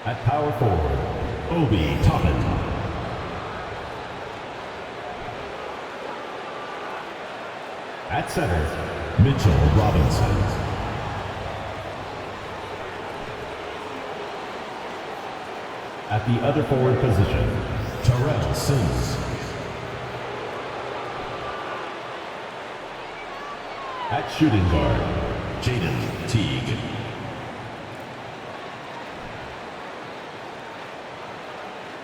At power forward, Obi Toppin. At center, Mitchell Robinson. At the other forward position, Terrell Sims. At shooting guard, Jaden Teague.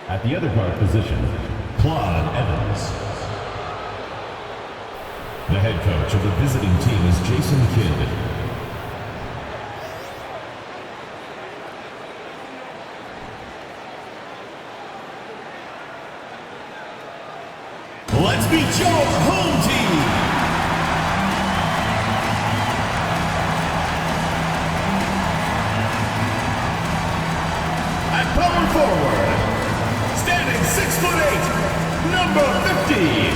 At the other guard position, Claude Evans. The head coach of the visiting team is Jason Kidd. Let's meet your home team. At power forward, standing 6'8", number 50,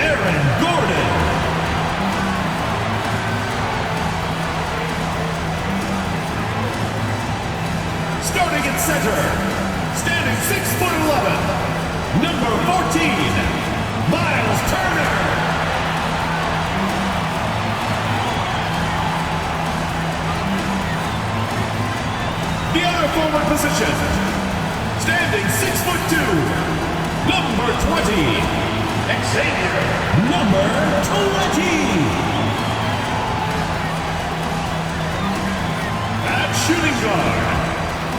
Aaron Gordon. Starting at center, standing 6'11", number 14, Miles Turner. The other forward position, standing 6'2", number 20, Xavier, number 20. At shooting guard,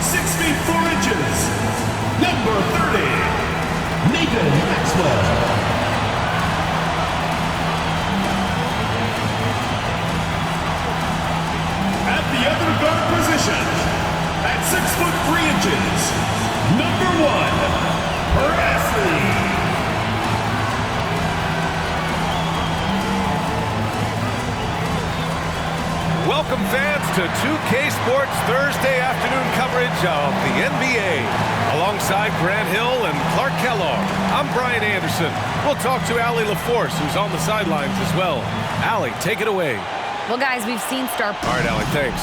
6 feet 4 inches, number 30, Nathan Maxwell. At the other guard position, at 6 foot 3 inches, number 1, Presley. Welcome fans to 2K Sports Thursday afternoon coverage of the NBA. Alongside Grant Hill and Clark Kellogg, I'm Brian Anderson. We'll talk to Allie LaForce, who's on the sidelines as well. Allie, take it away. Well, guys, we've seen star... All right, Allie, thanks.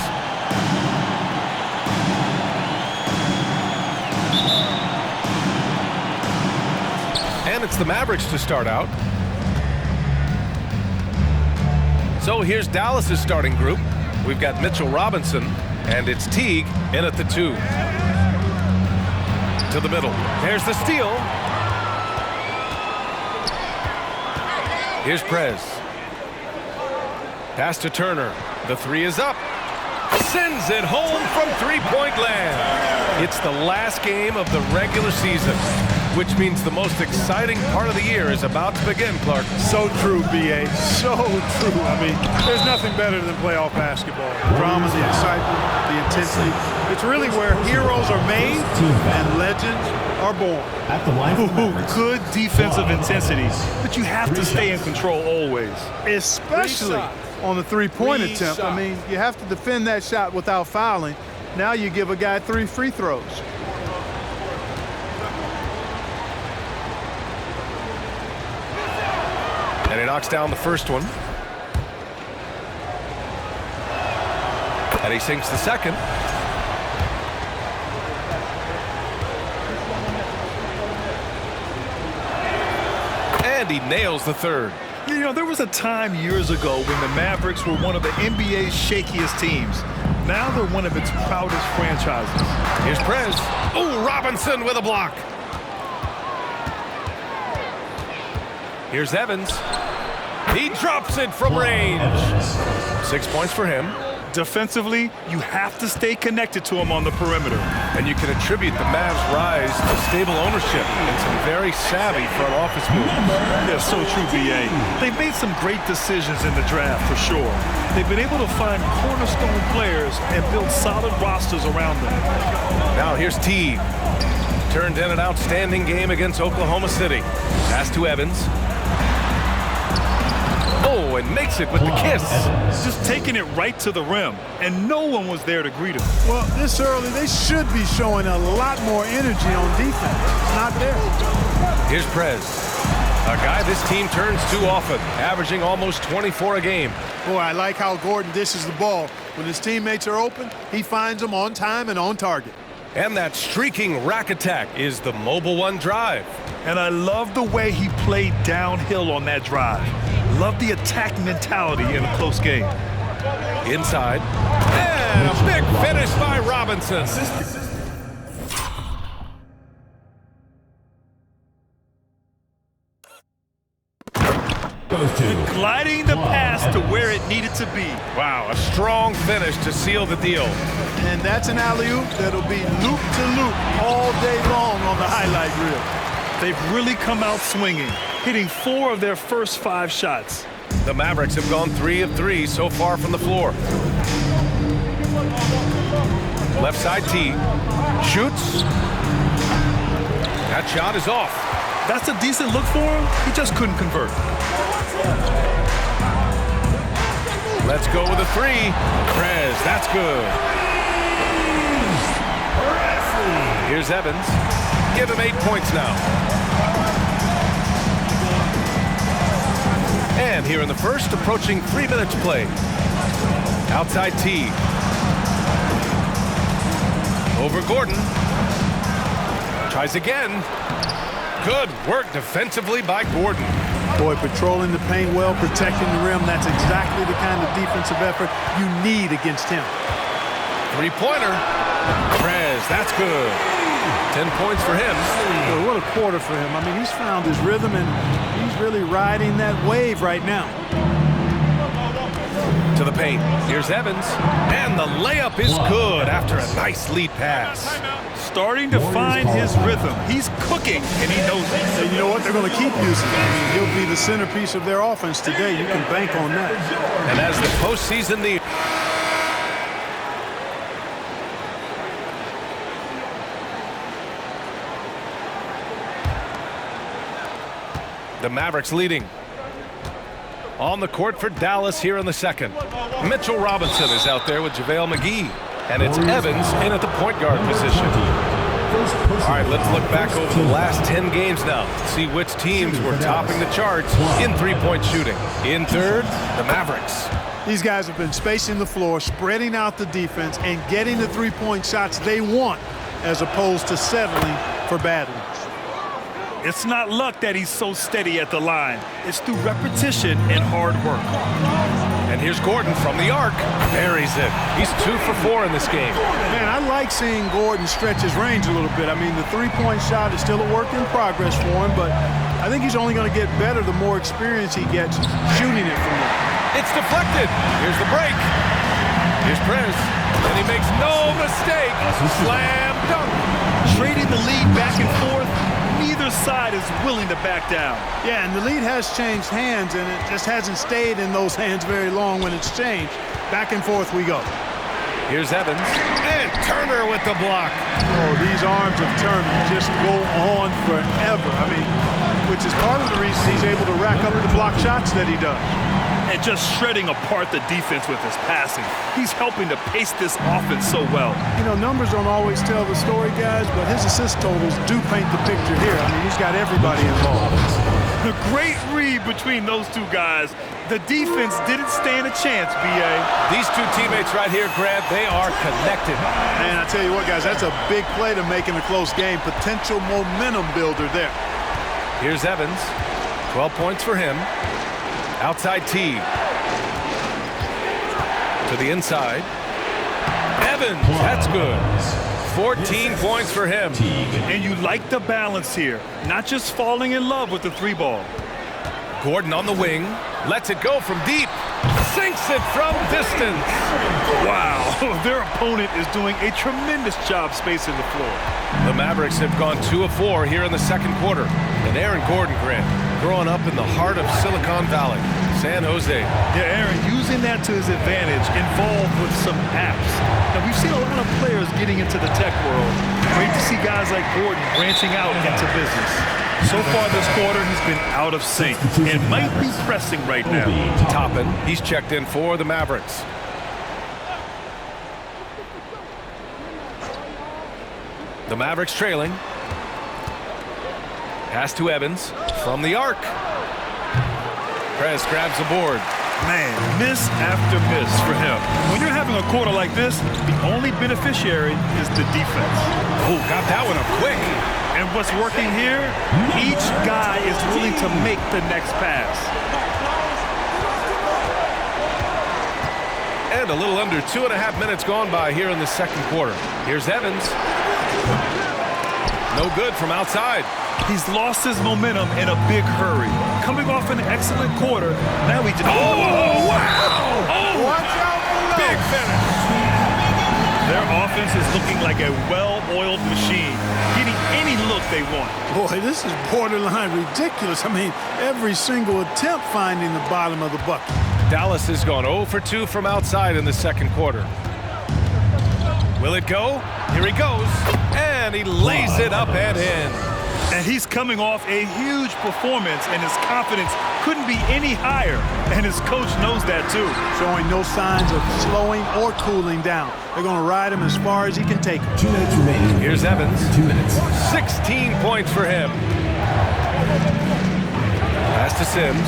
And it's the Mavericks to start out. So here's Dallas's starting group. We've got Mitchell Robinson, and it's Teague in at the 2. To the middle. There's the steal. Here's Prez. Pass to Turner. The 3 is up. Sends it home from three-point land. It's the last game of the regular season, which means the most exciting part of the year is about to begin, Clark. So true, B.A. So true. I mean, there's nothing better than playoff basketball. The drama, the excitement, the intensity. It's really where heroes are made and legends are born. At the line of Mavericks, good defensive intensity, but you have to stay in control always, especially on the three-point attempt. I mean, you have to defend that shot without fouling. Now you give a guy 3 free throws. And he knocks down the first one. And he sinks the second. And he nails the third. You know, there was a time years ago when the Mavericks were one of the NBA's shakiest teams. Now they're one of its proudest franchises. Here's Prez. Oh, Robinson with a block. Here's Evans. He drops it from range. 6 points for him. Defensively, you have to stay connected to him on the perimeter. And you can attribute the Mavs' rise to stable ownership and some very savvy front office moves. That's so true, B.A. They've made some great decisions in the draft, for sure. They've been able to find cornerstone players and build solid rosters around them. Now here's Teague. Turned in an outstanding game against Oklahoma City. Pass to Evans. Oh, and makes it with the kiss. Just taking it right to the rim, and no one was there to greet him. Well, this early, they should be showing a lot more energy on defense. It's not there. Here's Prez. A guy this team turns to often, averaging almost 24 a game. Boy, I like how Gordon dishes the ball. When his teammates are open, he finds them on time and on target. And that streaking rack attack is the Mobile One drive. And I love the way he played downhill on that drive. Love the attack mentality in a close game. Inside. And a big finish by Robinson. Gliding the pass to where it needed to be. Wow, a strong finish to seal the deal. And that's an alley-oop that'll be loop to loop all day long on the highlight reel. They've really come out swinging, hitting 4 of their first 5 shots. The Mavericks have gone 3 of 3 so far from the floor. Left side T. Shoots. That shot is off. That's a decent look for him. He just couldn't convert. Let's go with a 3. Prez, that's good. Here's Evans. Give him 8 points now. And here in the first, approaching 3 minutes played. Outside T. Over Gordon. Tries again. Good work defensively by Gordon. Boy, patrolling the paint well, protecting the rim. That's exactly the kind of defensive effort you need against him. 3-pointer. Prez, that's good. 10 points for him. Boy, what a quarter for him. I mean, he's found his rhythm, and he's really riding that wave right now. To the paint. Here's Evans. And the layup is good after a nice lead pass. Starting to find his rhythm. He's cooking, and he knows it. And you know what? They're going to keep using him. I mean, he'll be the centerpiece of their offense today. You can bank on that. And as the postseason nears, the Mavericks leading. On the court for Dallas here in the second. Mitchell Robinson is out there with JaVale McGee. And it's Evans in at the point guard position. All right, let's look back over the last 10 games now to see which teams were topping the charts in three-point shooting. In third, the Mavericks. These guys have been spacing the floor, spreading out the defense, and getting the three-point shots they want as opposed to settling for bad ones. It's not luck that he's so steady at the line. It's through repetition and hard work. And here's Gordon from the arc. Buries it. He's 2 for 4 in this game. Man, I like seeing Gordon stretch his range a little bit. I mean, the three-point shot is still a work in progress for him, but I think he's only going to get better the more experience he gets shooting it from there. It's deflected. Here's the break. Here's Prez. And he makes no mistake. Slam dunk. Trading the lead back and forth. Neither side is willing to back down. Yeah, and the lead has changed hands, and it just hasn't stayed in those hands very long when it's changed. Back and forth we go. Here's Evans. And Turner with the block. Oh, these arms of Turner just go on forever. I mean, which is part of the reason he's able to rack up the block shots that he does. And just shredding apart the defense with his passing. He's helping to pace this offense so well. You know, numbers don't always tell the story, guys, but his assist totals do paint the picture here. I mean, he's got everybody involved. The great read between those two guys. The defense didn't stand a chance, B.A. These two teammates right here, Grant, they are connected. Man, I tell you what, guys, that's a big play to make in a close game. Potential momentum builder there. Here's Evans. 12 points for him. Outside T. To the inside. Evans, that's good. 14 points for him. And you like the balance here. Not just falling in love with the 3-ball. Gordon on the wing. Lets it go from deep. Sinks it from distance. Wow, their opponent is doing a tremendous job spacing the floor. The Mavericks have gone 2 of 4 here in the second quarter. And Aaron Gordon, Grant, growing up in the heart of Silicon Valley, San Jose. Yeah, Aaron, using that to his advantage, involved with some apps. Now, we've seen a lot of players getting into the tech world. Great to see guys like Gordon branching out into business. So far this quarter, he's been out of sync and might be pressing right now. Toppin, he's checked in for the Mavericks. The Mavericks trailing. Pass to Evans from the arc. Prez grabs the board. Man, miss after miss for him. When you're having a quarter like this, the only beneficiary is the defense. Oh, got that one up quick. And what's working here? Each guy is willing to make the next pass. And a little under 2.5 minutes gone by here in the second quarter. Here's Evans. No good from outside. He's lost his momentum in a big hurry. Coming off an excellent quarter, now he just... Oh, wow! Oh, Watch out below. big finish. Their offense is looking like a well-oiled machine, getting any look they want. Boy, this is borderline ridiculous. I mean, every single attempt finding the bottom of the bucket. Dallas has gone 0 for 2 from outside in the second quarter. Will it go? Here he goes. And he lays it up and in. And he's coming off a huge performance, and his confidence couldn't be any higher. And his coach knows that, too. Showing no signs of slowing or cooling down. They're going to ride him as far as he can take him. 2 minutes remaining. Here's Evans. 2 minutes. 16 points for him. Pass to Sims.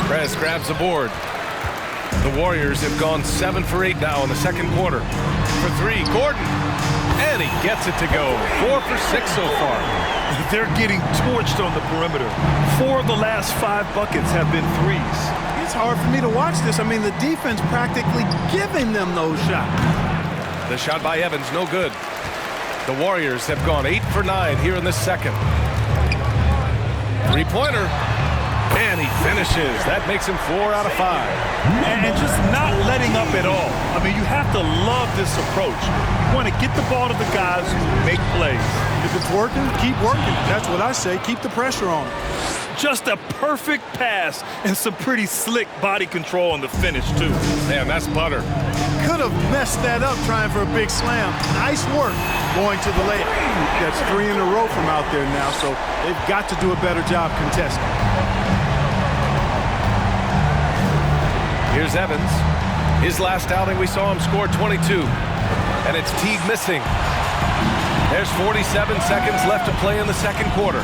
Perez grabs the board. The Warriors have gone 7 for 8 now in the second quarter. For 3, Gordon. And he gets it to go. 4 for 6 so far. They're getting torched on the perimeter. 4 of the last 5 buckets have been threes. It's hard for me to watch this. I mean, the defense practically giving them those shots. The shot by Evans, no good. The Warriors have gone 8 for 9 here in the second. Three-pointer. And he finishes. That makes him 4 out of 5. And just not letting up at all. I mean, you have to love this approach. You want to get the ball to the guys who make plays. If it's working, keep working. That's what I say. Keep the pressure on. Just a perfect pass and some pretty slick body control on the finish, too. Man, that's butter. Could have messed that up trying for a big slam. Nice work going to the layup. That's 3 in a row from out there now, so they've got to do a better job contesting. Here's Evans. His last outing, we saw him score 22. And it's Teague missing. There's 47 seconds left to play in the second quarter.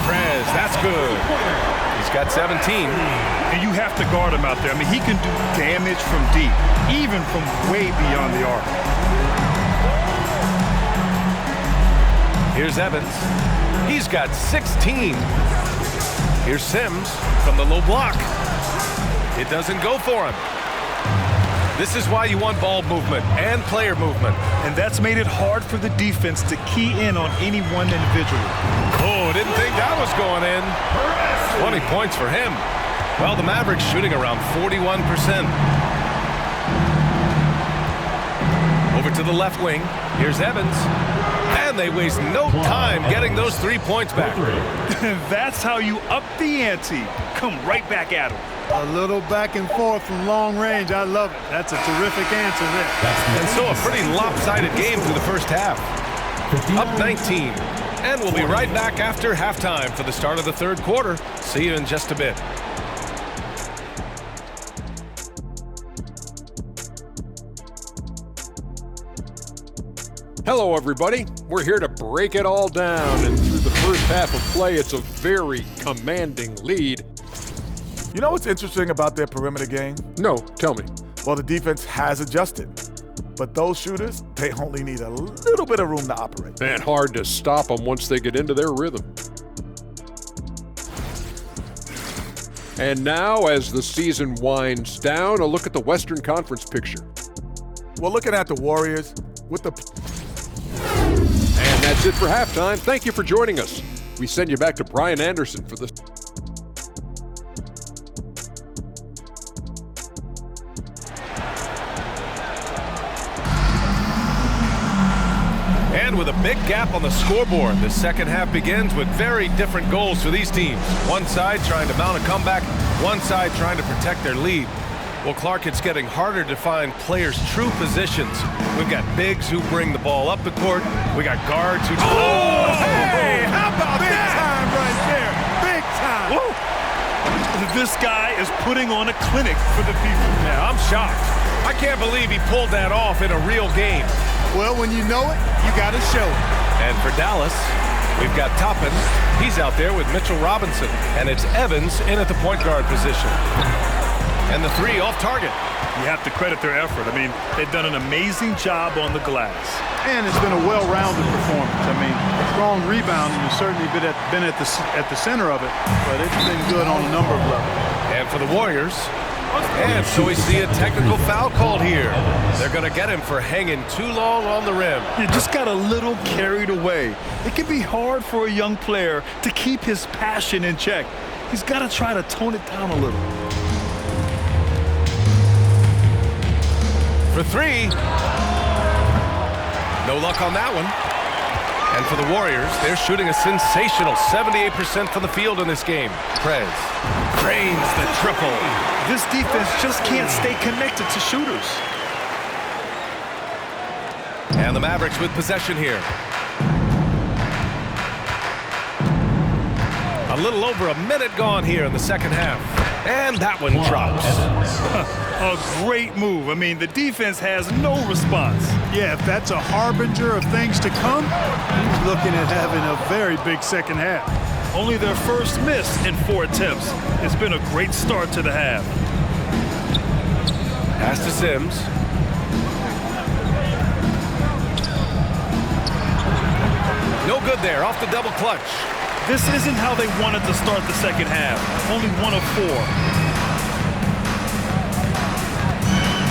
Perez, that's good. He's got 17. And you have to guard him out there. I mean, he can do damage from deep, even from way beyond the arc. Here's Evans. He's got 16. Here's Sims from the low block. It doesn't go for him. This is why you want ball movement and player movement. And that's made it hard for the defense to key in on any one individual. Oh, didn't think that was going in. 20 points for him. Well, the Mavericks shooting around 41%. Over to the left wing. Here's Evans. And they waste no time getting those 3 points back. That's how you up the ante. Come right back at him. A little back and forth from long range. I love it. That's a terrific answer there. And so a pretty lopsided game through the first half. Up 19. And we'll be right back after halftime for the start of the third quarter. See you in just a bit. Hello, everybody. We're here to break it all down, and through the first half of play, it's a very commanding lead. You know what's interesting about their perimeter game? No, tell me. Well, the defense has adjusted. But those shooters, they only need a little bit of room to operate. Man, hard to stop them once they get into their rhythm. And now, as the season winds down, a look at the Western Conference picture. Well, looking at the Warriors, with the... And that's it for halftime. Thank you for joining us. We send you back to Brian Anderson for the... And with a big gap on the scoreboard, the second half begins with very different goals for these teams. One side trying to mount a comeback, one side trying to protect their lead. Well, Clark, it's getting harder to find players' true positions. We've got bigs who bring the ball up the court. We got guards who... Oh, hey, how about big time right there? Big time. Woo. This guy is putting on a clinic for the people. Yeah, I'm shocked. I can't believe he pulled that off in a real game. Well, when you know it, you got to show it. And for Dallas, We've got Toppin. He's out there with Mitchell Robinson. And it's Evans in at the point guard position. And the three off target. You have to credit their effort. I mean, they've done an amazing job on the glass. And it's been a well-rounded performance. I mean, strong rebounding has certainly been at the center of it, but it's been good on a number of levels. And for the Warriors, and so we see a technical foul called here. They're going to get him for hanging too long on the rim. You just got a little carried away. It can be hard for a young player to keep his passion in check. He's got to try to tone it down a little. For three. No luck on that one. And for the Warriors, they're shooting a sensational 78% from the field in this game. Prez drains the triple. This defense just can't stay connected to shooters. And the Mavericks with possession here. A little over a minute gone here in the second half. And that one drops. A great move. I mean, the defense has no response. Yeah, if that's a harbinger of things to come, he's looking at having a very big second half. Only their first miss in 4 attempts. It's been a great start to the half. Pass to Sims. No good there, off the double clutch. This isn't how they wanted to start the second half. Only 1 of 4.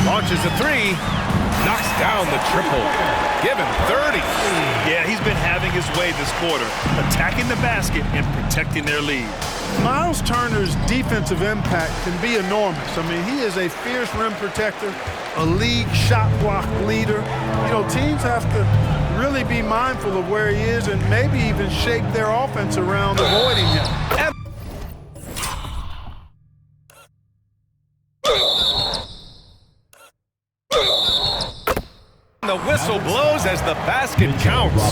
Launches a three. Knocks down the triple. Give him 30. Yeah, he's been having his way this quarter, attacking the basket and protecting their lead. Miles Turner's defensive impact can be enormous. I mean, he is a fierce rim protector, a league shot block leader. You know, teams have to really be mindful of where he is and maybe even shape their offense around avoiding him. The whistle blows as the basket counts.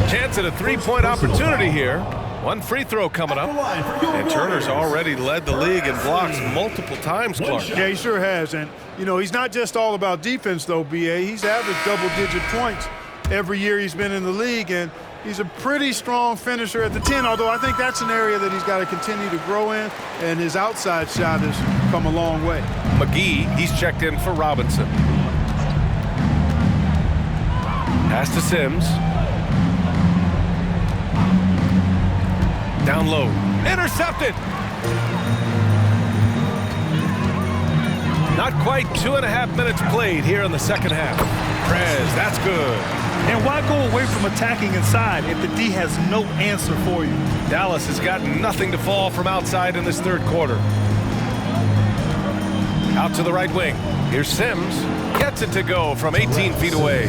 Chance at a three-point opportunity here. One free throw coming up. And Turner's already led the league in blocks multiple times, Clark. Yeah, he sure has. And, you know, he's not just all about defense, though, B.A. He's averaged double-digit points every year he's been in the league, and he's a pretty strong finisher at the 10, although I think that's an area that he's got to continue to grow in, and his outside shot has come a long way. McGee, he's checked in for Robinson. Pass to Sims. Down low. Intercepted! Not quite 2.5 minutes played here in the second half. Prez, that's good. And why go away from attacking inside if the D has no answer for you? Dallas has got nothing to fall from outside in this third quarter. Out to the right wing. Here's Sims. Gets it to go from 18 feet away.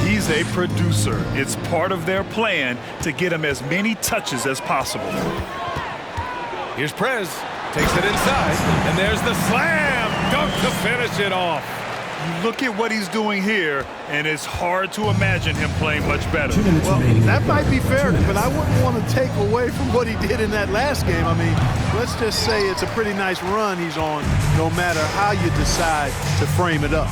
He's a producer. It's part of their plan to get him as many touches as possible. Here's Prez. Takes it inside. And there's the slam dunk to finish it off. You look at what he's doing here, and it's hard to imagine him playing much better. Well, that might be fair, but I wouldn't want to take away from what he did in that last game. I mean, let's just say it's a pretty nice run he's on, no matter how you decide to frame it up.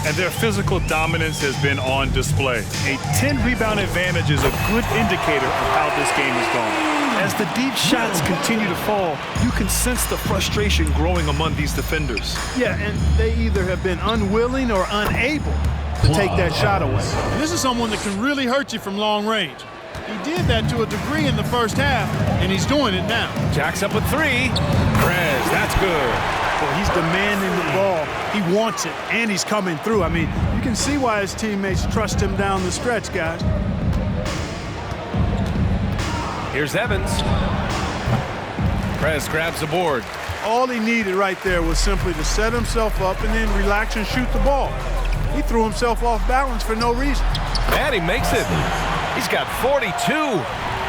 And their physical dominance has been on display. A 10-rebound advantage is a good indicator of how this game is going. As the deep shots continue to fall, you can sense the frustration growing among these defenders. Yeah, and they either have been unwilling or unable to take that shot away. And this is someone that can really hurt you from long range. He did that to a degree in the first half, and he's doing it now. Jacks up with three. Prez, that's good. Well, he's demanding the ball. He wants it, and he's coming through. I mean, you can see why his teammates trust him down the stretch, guys. Here's Evans. Prez grabs the board. All he needed right there was simply to set himself up and then relax and shoot the ball. He threw himself off balance for no reason. And he makes it. He's got 42.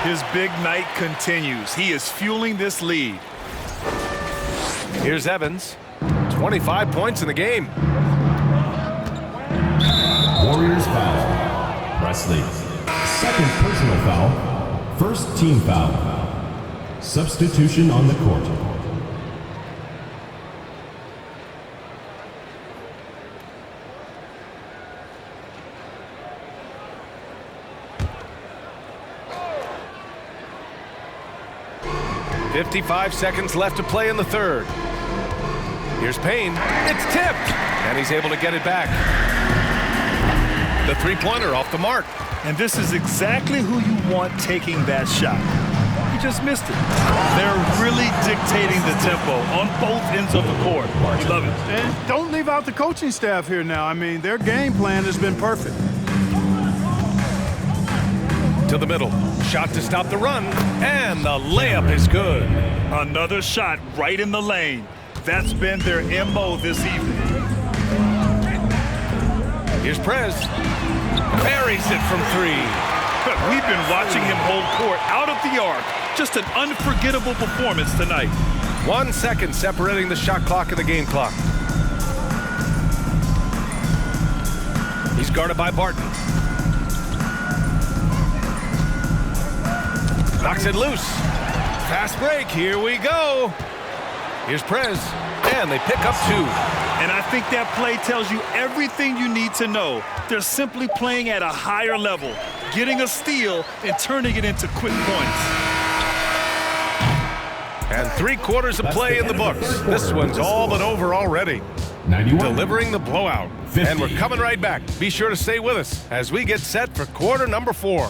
His big night continues. He is fueling this lead. Here's Evans. 25 points in the game. Warriors foul. Presley. Second personal foul. First team foul. Substitution on the court. 55 seconds left to play in the third. Here's Payne. It's tipped, and he's able to get it back. The three-pointer off the mark. And this is exactly who you want taking that shot. He just missed it. They're really dictating the tempo on both ends of the court. We love it. And don't leave out the coaching staff here now. I mean, their game plan has been perfect. To the middle. Shot to stop the run, and the layup is good. Another shot right in the lane. That's been their MO this evening. Here's Prez. Buries it from three. We've been watching him hold court out of the arc. Just an unforgettable performance tonight. 1 second separating the shot clock and the game clock. He's guarded by Barton. Knocks it loose. Fast break. Here we go. Here's Prez. And they pick up two. And I think that play tells you everything you need to know. They're simply playing at a higher level, getting a steal and turning it into quick points. And 3/4 of play in the books. This one's all but over already. 91. Delivering the blowout. 50. And we're coming right back. Be sure to stay with us as we get set for quarter number 4.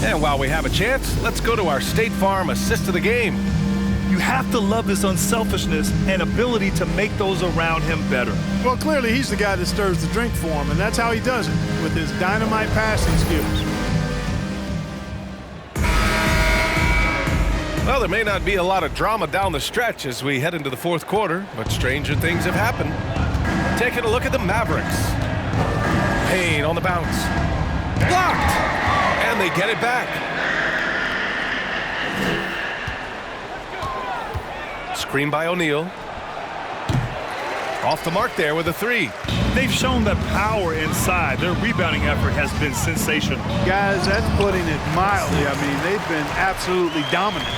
And while we have a chance, let's go to our State Farm assist of the game. You have to love his unselfishness and ability to make those around him better. Well, clearly he's the guy that stirs the drink for him, and that's how he does it, with his dynamite passing skills. Well, there may not be a lot of drama down the stretch as we head into the fourth quarter, but stranger things have happened. Taking a look at the Mavericks. Payne on the bounce. Blocked! And they get it back. Screen by O'Neal. Off the mark there with a three. They've shown that power inside. Their rebounding effort has been sensational. Guys, that's putting it mildly. I mean, they've been absolutely dominant.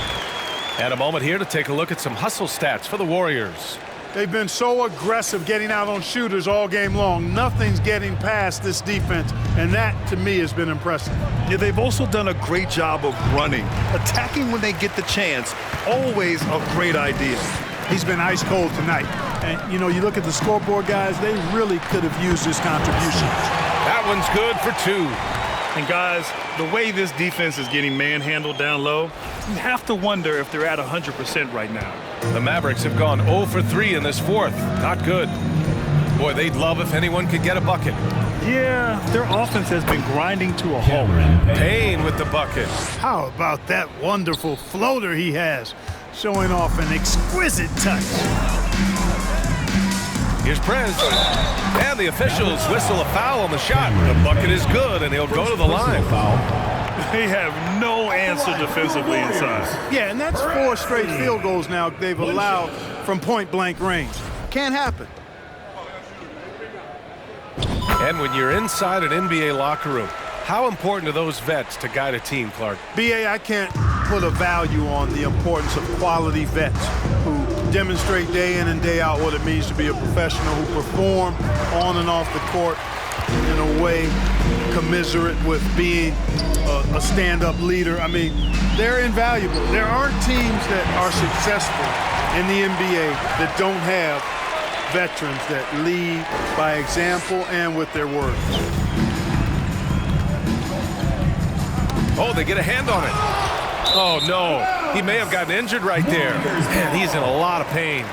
And a moment here to take a look at some hustle stats for the Warriors. They've been so aggressive getting out on shooters all game long. Nothing's getting past this defense, and that, to me, has been impressive. Yeah, they've also done a great job of running. Attacking when they get the chance, always a great idea. He's been ice cold tonight. And, you know, you look at the scoreboard, guys, they really could have used his contribution. That one's good for two. And, guys, the way this defense is getting manhandled down low, you have to wonder if they're at 100% right now. The Mavericks have gone 0 for 3 in this fourth. Not good. Boy, they'd love if anyone could get a bucket. Yeah, their offense has been grinding to a halt. Payne with the bucket. How about that wonderful floater he has, showing off an exquisite touch. Here's Prez. And the officials whistle a foul on the shot. The bucket is good, and he'll go to the line. They have no answer defensively inside. Yeah, and that's 4 straight field goals now they've allowed from point-blank range. Can't happen. And when you're inside an NBA locker room, how important are those vets to guide a team, Clark? B.A., I can't put a value on the importance of quality vets who demonstrate day in and day out what it means to be a professional, who perform on and off the court in a way commiserate with being a stand-up leader. I mean, they're invaluable. There aren't teams that are successful in the NBA that don't have veterans that lead by example and with their words. Oh, they get a hand on it. Oh, no. He may have gotten injured right there. Man, he's in a lot of pain.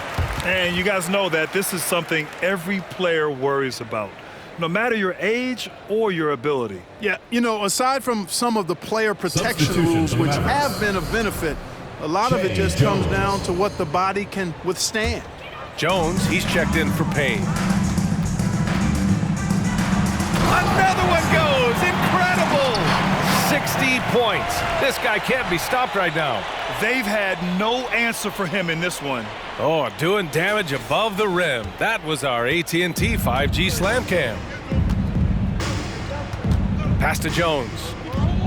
And you guys know that this is something every player worries about, no matter your age or your ability. Yeah, you know, aside from some of the player protection rules, which have been of benefit, a lot of it just comes down to what the body can withstand. Jones, he's checked in for Payne. Another one goes. Incredible. 60 points. This guy can't be stopped right now. They've had no answer for him in this one. Oh, doing damage above the rim. That was our AT&T 5G Slam Cam. Pass to Jones.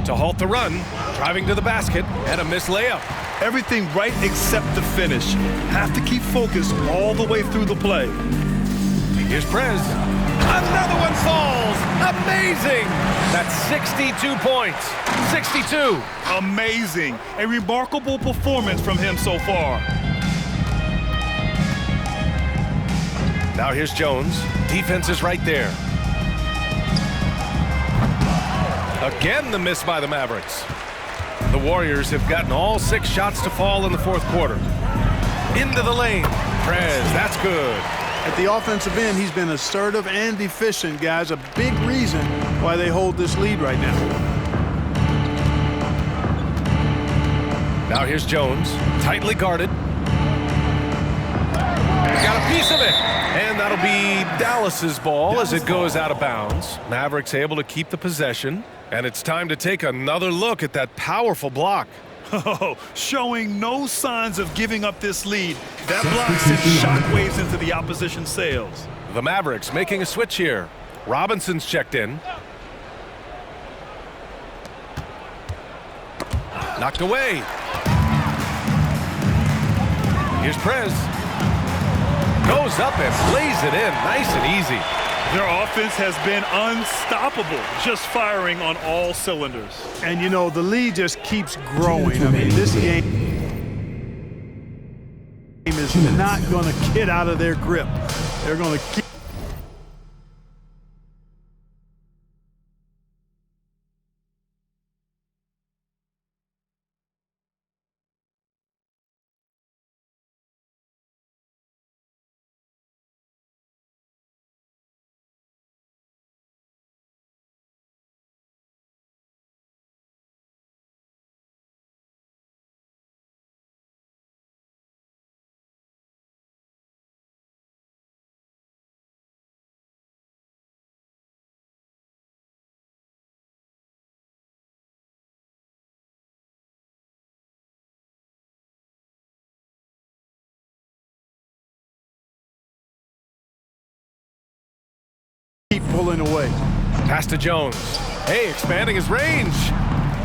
To halt the run. Driving to the basket. And a missed layup. Everything right except the finish. Have to keep focused all the way through the play. Here's Prez. Another one falls. Amazing. That's 62 points. 62. Amazing. A remarkable performance from him so far. Now here's Jones. Defense is right there. Again, the miss by the Mavericks. The Warriors have gotten all 6 shots to fall in the fourth quarter. Into the lane. Prez, that's good. At the offensive end, he's been assertive and efficient, guys. A big reason why they hold this lead right now. Now here's Jones. Tightly guarded. Got a piece of it. And that'll be Dallas's ball as it goes out of bounds. Mavericks able to keep the possession. And it's time to take another look at that powerful block. Oh, showing no signs of giving up this lead. That block sent shockwaves into the opposition sails. The Mavericks making a switch here. Robinson's checked in. Knocked away. Here's Prez. Goes up and lays it in nice and easy. Their offense has been unstoppable, just firing on all cylinders. And, you know, the lead just keeps growing. I mean, this game is not going to get out of their grip. They're going to keep. Pulling away. Pass to Jones. Hey, expanding his range.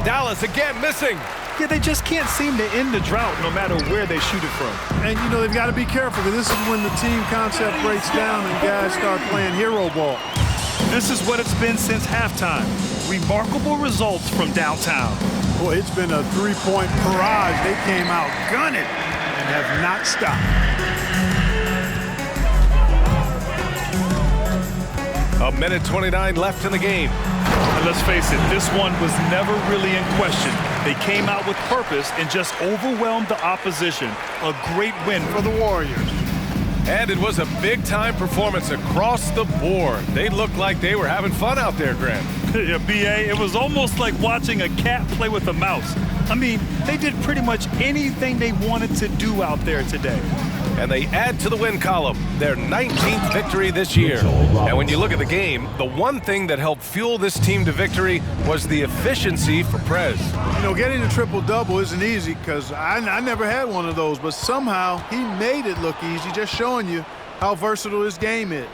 Dallas again missing. Yeah, they just can't seem to end the drought no matter where they shoot it from. And, you know, they've got to be careful because this is when the team concept breaks down and guys start playing hero ball. This is what it's been since halftime. Remarkable results from downtown. Boy, it's been a three-point barrage. They came out gunning and have not stopped. A minute 29 left in the game. And let's face it, this one was never really in question. They came out with purpose and just overwhelmed the opposition. A great win for the Warriors. And it was a big-time performance across the board. They looked like they were having fun out there, Grant. Yeah, B.A., it was almost like watching a cat play with a mouse. I mean, they did pretty much anything they wanted to do out there today. And they add to the win column, their 19th victory this year. And when you look at the game, the one thing that helped fuel this team to victory was the efficiency for Prez. You know, getting a triple-double isn't easy because I never had one of those, but somehow he made it look easy, just showing you how versatile his game is.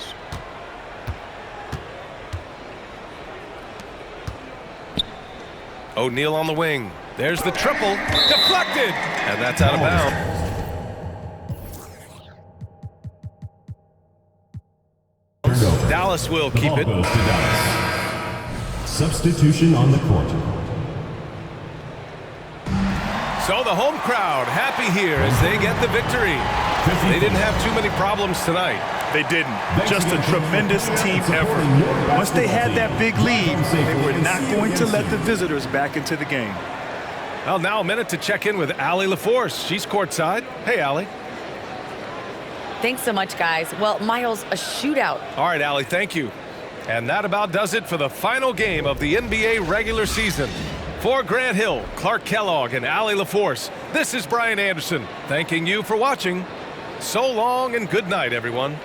O'Neal on the wing. There's the triple. Deflected. And that's out of bounds. Dallas will keep it. Substitution on the court. So the home crowd happy here as they get the victory. They didn't have too many problems tonight. They didn't. Just a tremendous team effort. Once they had that big lead, they were not going to let the visitors back into the game. Well, now a minute to check in with Allie LaForce. She's courtside. Hey, Allie. Thanks so much, guys. Well, Miles, a shootout. All right, Allie, thank you. And that about does it for the final game of the NBA regular season. For Grant Hill, Clark Kellogg, and Allie LaForce, this is Brian Anderson, thanking you for watching. So long and good night, everyone.